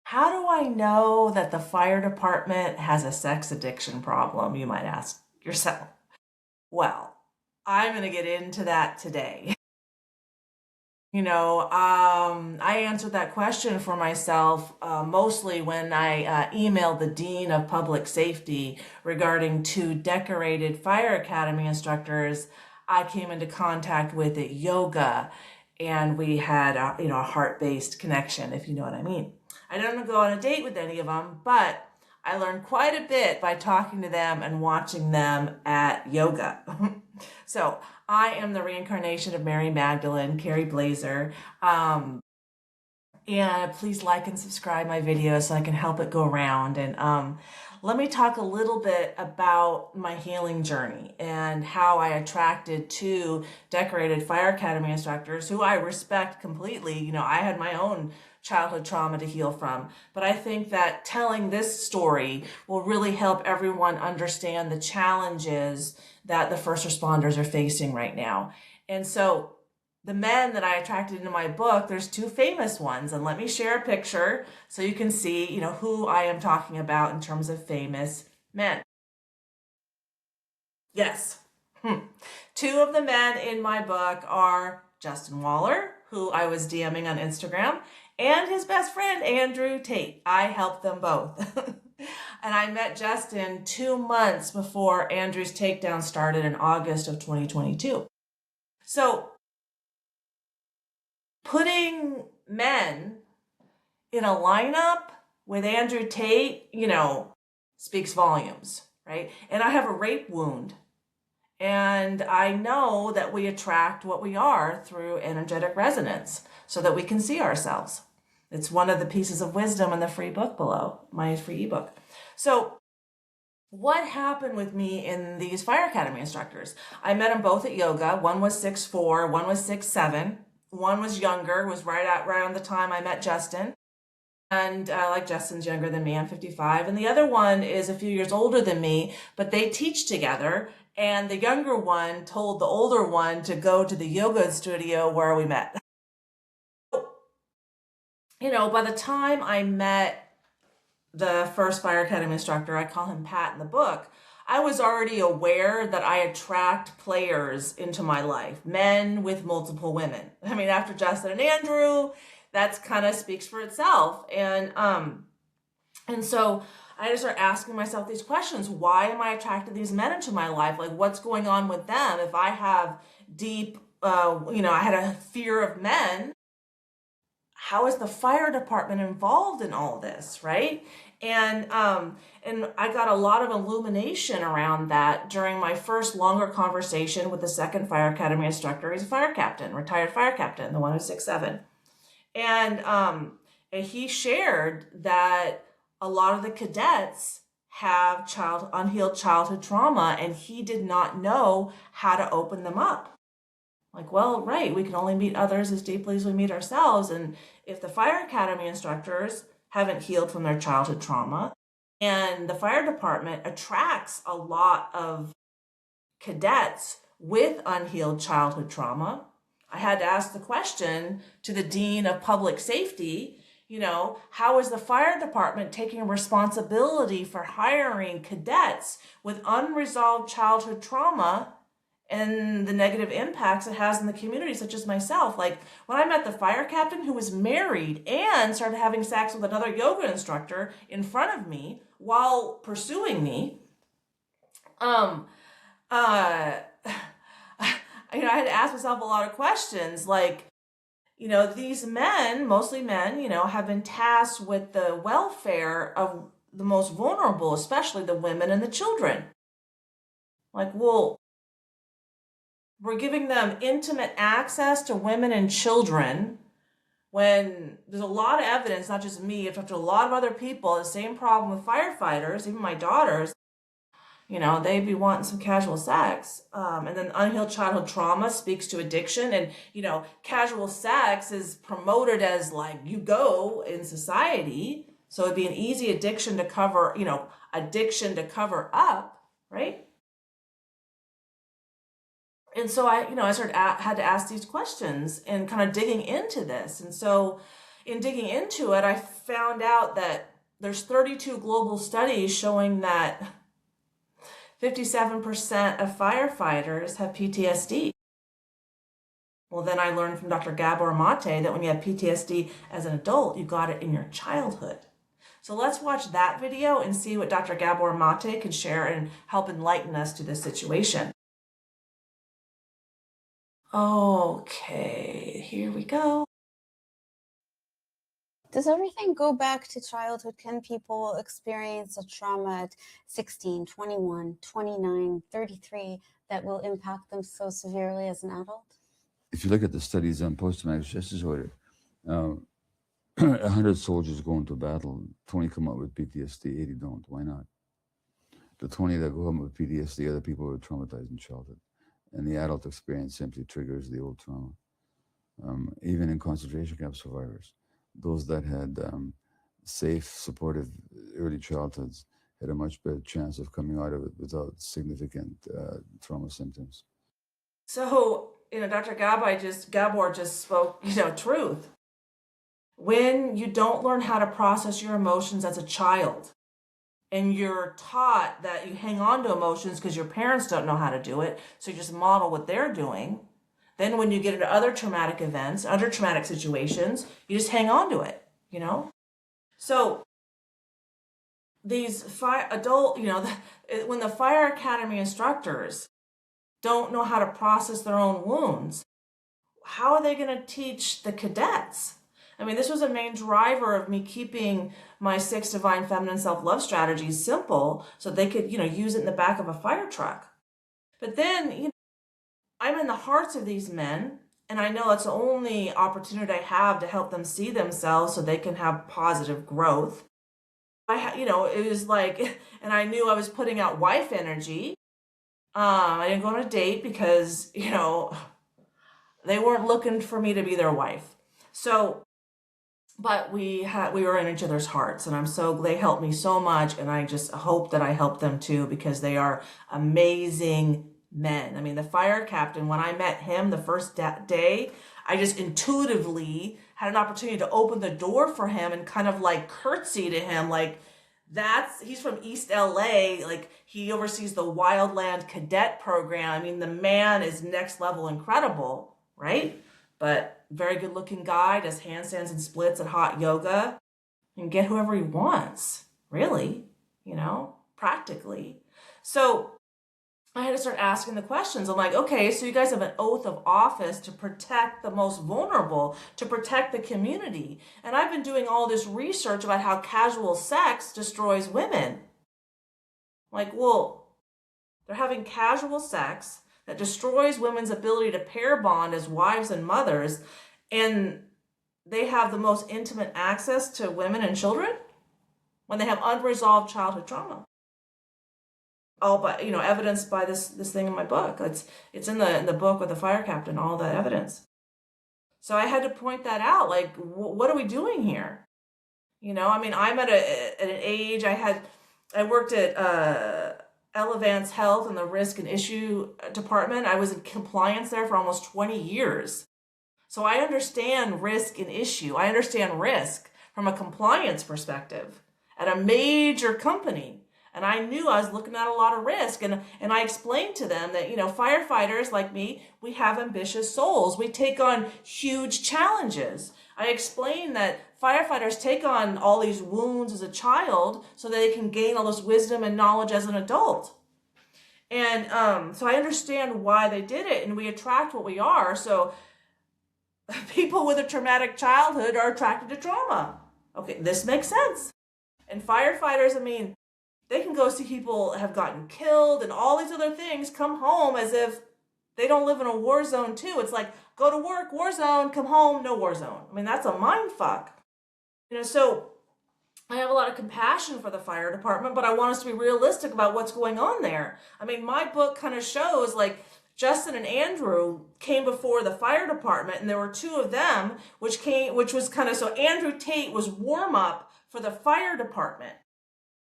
How do I know that the fire department has a sex addiction problem, you might ask yourself? Well, I'm going to get into that today. I answered that question for myself mostly when I emailed the Dean of Public Safety regarding two decorated fire academy instructors I came into contact with at yoga, and we had a heart-based connection, if you know what I mean. I didn't go on a date with any of them, but I learned quite a bit by talking to them and watching them at yoga. So I am the reincarnation of Mary Magdalene, Kerry Blaser. And please like and subscribe my videos so I can help it go around. And let me talk a little bit about my healing journey and how I attracted two decorated fire academy instructors who I respect completely. I had my own childhood trauma to heal from, but I think that telling this story will really help everyone understand the challenges that the first responders are facing right now. And so the men that I attracted into my book, there's two famous ones, and let me share a picture so you can see, who I am talking about in terms of famous men. Yes. Two of the men in my book are Justin Waller, who I was DMing on Instagram, and his best friend, Andrew Tate. I helped them both. And I met Justin 2 months before Andrew's takedown started in August of 2022. So putting men in a lineup with Andrew Tate, speaks volumes, right? And I have a rape wound. And I know that we attract what we are through energetic resonance so that we can see ourselves. It's one of the pieces of wisdom in the free book below, my free ebook. So what happened with me in these fire academy instructors? I met them both at yoga. One was 6'4", one was 6'7". One was younger, was right around the time I met Justin. And like Justin's younger than me, I'm 55. And the other one is a few years older than me, but they teach together. And the younger one told the older one to go to the yoga studio where we met. By the time I met the first fire academy instructor, I call him Pat in the book, I was already aware that I attract players into my life, men with multiple women. I mean, after Justin and Andrew, that's kind of speaks for itself. And so I just started asking myself these questions. Why am I attracting these men into my life? Like, what's going on with them? If I have deep, I had a fear of men, how is the fire department involved in all this, right? And I got a lot of illumination around that during my first longer conversation with the second fire academy instructor. He's a fire captain, retired fire captain, the one who's 6'7". And he shared that a lot of the cadets have unhealed childhood trauma, and he did not know how to open them up. Like, well, right, we can only meet others as deeply as we meet ourselves. And if the fire academy instructors haven't healed from their childhood trauma, and the fire department attracts a lot of cadets with unhealed childhood trauma, I had to ask the question to the Dean of Public Safety, how is the fire department taking responsibility for hiring cadets with unresolved childhood trauma and the negative impacts it has in the community, such as myself? Like, when I met the fire captain who was married and started having sex with another yoga instructor in front of me while pursuing me, I had to ask myself a lot of questions, like, these men, mostly men, have been tasked with the welfare of the most vulnerable, especially the women and the children. Like, well, we're giving them intimate access to women and children when there's a lot of evidence, not just me, I've talked to a lot of other people, the same problem with firefighters, even my daughters, they'd be wanting some casual sex. And then unhealed childhood trauma speaks to addiction. And, casual sex is promoted as like you go in society. So it'd be an easy addiction to cover up, right? And so I had to ask these questions and kind of digging into this. And so, in digging into it, I found out that there's 32 global studies showing that 57% of firefighters have PTSD. Well, then I learned from Dr. Gabor Mate that when you have PTSD as an adult, you got it in your childhood. So let's watch that video and see what Dr. Gabor Mate can share and help enlighten us to this situation. Okay, here we go. Does everything go back to childhood? Can people experience a trauma at 16, 21, 29, 33 that will impact them so severely as an adult? If you look at the studies on post-traumatic stress disorder, 100 soldiers go into battle, 20 come out with PTSD, 80 don't. Why not? The 20 that go home with PTSD are the people who were traumatized in childhood. And the adult experience simply triggers the old trauma. Even in concentration camp survivors, those that had safe, supportive early childhoods had a much better chance of coming out of it without significant trauma symptoms. So, Dr. Gabor just spoke, truth. When you don't learn how to process your emotions as a child, and you're taught that you hang on to emotions because your parents don't know how to do it, so you just model what they're doing, then when you get into other traumatic events, other traumatic situations, you just hang on to it, So these when the fire academy instructors don't know how to process their own wounds, how are they going to teach the cadets? I mean, this was a main driver of me keeping my 6 divine feminine self-love strategies simple so they could, use it in the back of a fire truck. But then, I'm in the hearts of these men, and I know that's the only opportunity I have to help them see themselves so they can have positive growth. It was like, and I knew I was putting out wife energy. I didn't go on a date because, they weren't looking for me to be their wife. So, but we were in each other's hearts, and they helped me so much, and I just hope that I help them too, because they are amazing men. I mean, the fire captain, when I met him the first day, I just intuitively had an opportunity to open the door for him and kind of like curtsy to him, like he's from East LA, like he oversees the Wildland Cadet program. I mean, the man is next level incredible, right? But very good looking guy, does handstands and splits and hot yoga, and get whoever he wants, really, practically. So I had to start asking the questions. I'm like, okay, so you guys have an oath of office to protect the most vulnerable, to protect the community. And I've been doing all this research about how casual sex destroys women. Like, well, they're having casual sex that destroys women's ability to pair bond as wives and mothers, and they have the most intimate access to women and children when they have unresolved childhood trauma. All but evidenced by this thing in my book. It's in the book with the fire captain, all that evidence. So I had to point that out. Like, what are we doing here? I'm at an age. I worked at Elevance Health in the risk and issue department. I was in compliance there for almost 20 years. So I understand risk and issue. I understand risk from a compliance perspective at a major company. And I knew I was looking at a lot of risk. And I explained to them that, firefighters like me, we have ambitious souls. We take on huge challenges. I explained that firefighters take on all these wounds as a child so that they can gain all this wisdom and knowledge as an adult. And so I understand why they did it, and we attract what we are. So people with a traumatic childhood are attracted to trauma. Okay, this makes sense. And firefighters, they can go see people have gotten killed and all these other things, come home as if they don't live in a war zone too. It's like, go to work, war zone, come home, no war zone. That's a mind fuck. So I have a lot of compassion for the fire department, but I want us to be realistic about what's going on there. My book kind of shows like Justin and Andrew came before the fire department, and there were 2 of them, which was kind of, so Andrew Tate was warm up for the fire department,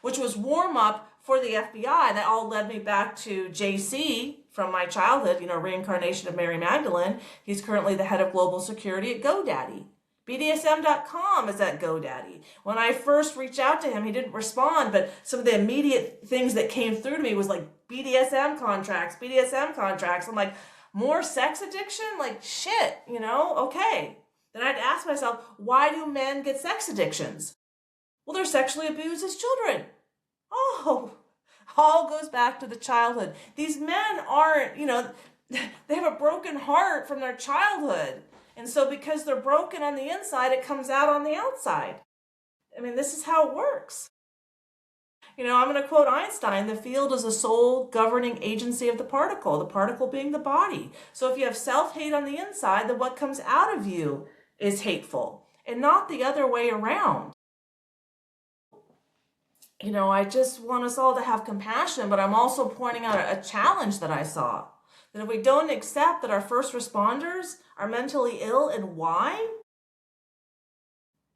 which was warm up for the FBI. That all led me back to JC from my childhood, reincarnation of Mary Magdalene. He's currently the head of global security at GoDaddy, BDSM.com is that GoDaddy. When I first reached out to him, he didn't respond, but some of the immediate things that came through to me was like BDSM contracts, BDSM contracts. I'm like, more sex addiction? Like, shit, okay. Then I'd ask myself, why do men get sex addictions? Well, they're sexually abused as children. Oh, all goes back to the childhood. These men aren't, they have a broken heart from their childhood. And so because they're broken on the inside, it comes out on the outside. I mean, this is how it works. I'm going to quote Einstein, the field is the sole governing agency of the particle being the body. So if you have self-hate on the inside, then what comes out of you is hateful and not the other way around. I just want us all to have compassion, but I'm also pointing out a challenge that I saw. That if we don't accept that our first responders are mentally ill and why,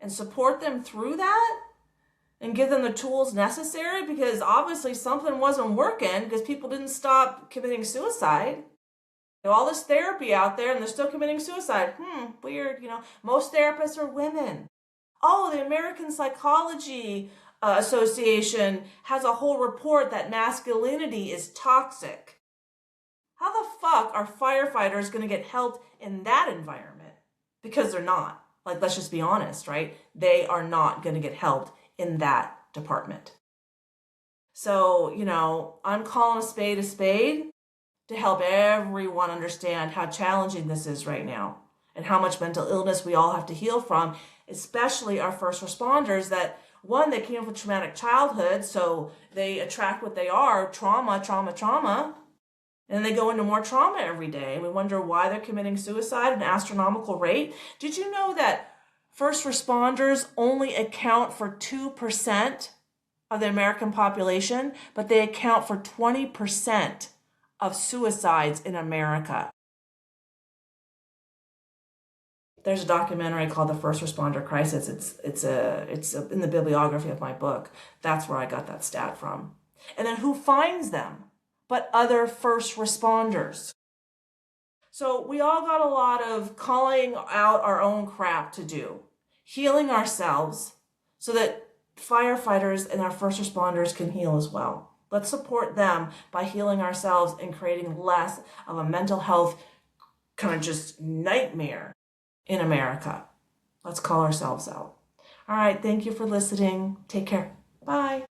and support them through that, and give them the tools necessary, because obviously something wasn't working because people didn't stop committing suicide. All this therapy out there and they're still committing suicide. Weird, most therapists are women. Oh, the American Psychology Association has a whole report that masculinity is toxic. How the fuck are firefighters going to get help in that environment? Because they're not. Like, let's just be honest, right? They are not going to get helped in that department. So, I'm calling a spade to help everyone understand how challenging this is right now and how much mental illness we all have to heal from, especially our first responders that, one, they came with traumatic childhood, so they attract what they are, trauma, and they go into more trauma every day. And we wonder why they're committing suicide at an astronomical rate. Did you know that first responders only account for 2% of the American population, but they account for 20% of suicides in America? There's a documentary called The First Responder Crisis. It's in the bibliography of my book. That's where I got that stat from. And then who finds them but other first responders? So we all got a lot of calling out our own crap to do, healing ourselves so that firefighters and our first responders can heal as well. Let's support them by healing ourselves and creating less of a mental health kind of just nightmare in America. Let's call ourselves out. All right, thank you for listening. Take care. Bye.